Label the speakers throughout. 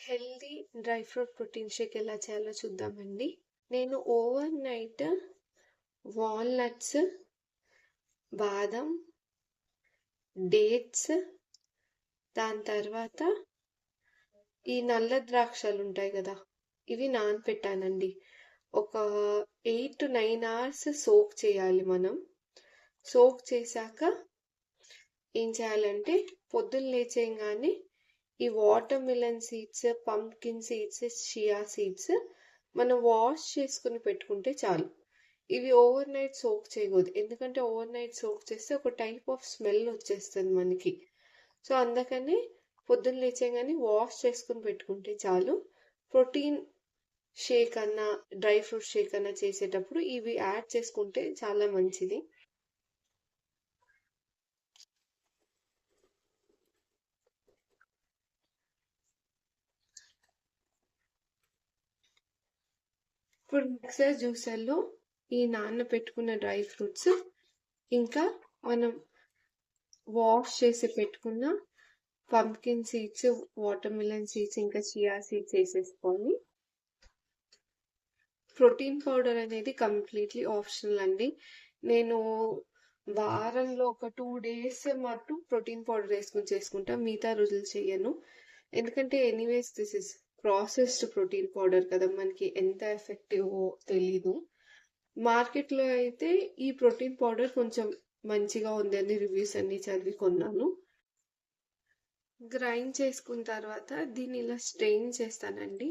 Speaker 1: Healthy dry fruit protein shake ఎలా చేయాలో చూద్దామండి. నేను ఓవర్ నైట్ వాల్నట్స్, బాదం, డేట్స్, దాని తర్వాత ఈ నల్ల ద్రాక్షలు ఉంటాయి కదా, ఇవి నానపెట్టానండి. ఒక 8 to 9 hours సోక్ చేయాలి మనం. సోక్ చేశాక ఏం చేయాలంటే పొద్దున్న లేచేయంగానే ఈ water melon seeds, pumpkin seeds, chia seeds మనం వాష్ చేసుకుని పెట్టుకుంటే చాలు. ఇవి ఓవర్ నైట్ సోక్ చేయకూడదు, ఎందుకంటే ఓవర్ నైట్ సోక్ చేస్తే ఒక టైప్ ఆఫ్ స్మెల్ వచ్చేస్తుంది మనకి. సో అందుకని పొద్దున్న లేచేయగానే వాష్ చేసుకుని పెట్టుకుంటే చాలు. ప్రోటీన్ షేక్ అన్నా డ్రై ఫ్రూట్ షేక్ అన్నా చేసేటప్పుడు ఇవి యాడ్ చేసుకుంటే చాలా మంచిది. ఇప్పుడు మిక్సర్ జ్యూసర్లో ఈ నానబెట్టుకున్న డ్రై ఫ్రూట్స్, ఇంకా మనం వాష్ చేసి పెట్టుకున్న pumpkin seeds, water melon seeds, ఇంకా చియా సీడ్స్ వేసేసుకొని, ప్రోటీన్ పౌడర్ అనేది కంప్లీట్లీ ఆప్షనల్ అండి. నేను వారంలో ఒక 2 days మటు ప్రోటీన్ పౌడర్ వేసుకుని చేసుకుంటా, మిగతా రోజులు చెయ్యను. ఎందుకంటే anyways this is processed protein powder కదా, మనకి ఎంత ఎఫెక్టివ్ తెలీదు. మార్కెట్లో అయితే ఈ ప్రోటీన్ పౌడర్ కొంచెం మంచిగా ఉందని రివ్యూస్ అన్ని చదివి కొన్నాను. గ్రైండ్ చేసుకున్న తర్వాత దీన్ని ఇలా స్ట్రెయిన్ చేస్తానండి,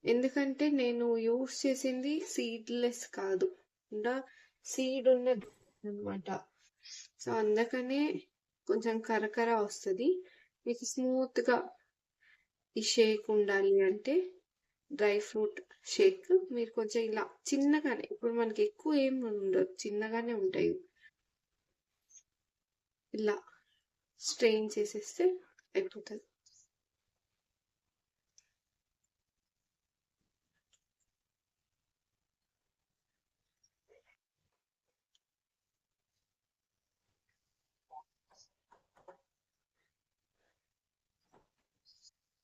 Speaker 1: ఎందుకంటే నేను యూస్ చేసింది సీడ్లెస్ కాదు, సీడ్ ఉన్నది అనమాట. సో అందుకనే కొంచెం కరకర వస్తుంది. మీకు స్మూత్గా ఈ షేక్ ఉండాలి అంటే, డ్రై ఫ్రూట్ షేక్ మీరు కొంచెం ఇలా చిన్నగానే, ఇప్పుడు మనకి ఎక్కువ ఏం ఉండదు, చిన్నగానే ఉంటాయి, ఇలా స్ట్రెయిన్ చేసేస్తే అయిపోతుంది.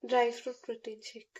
Speaker 1: Dry fruit protein shake.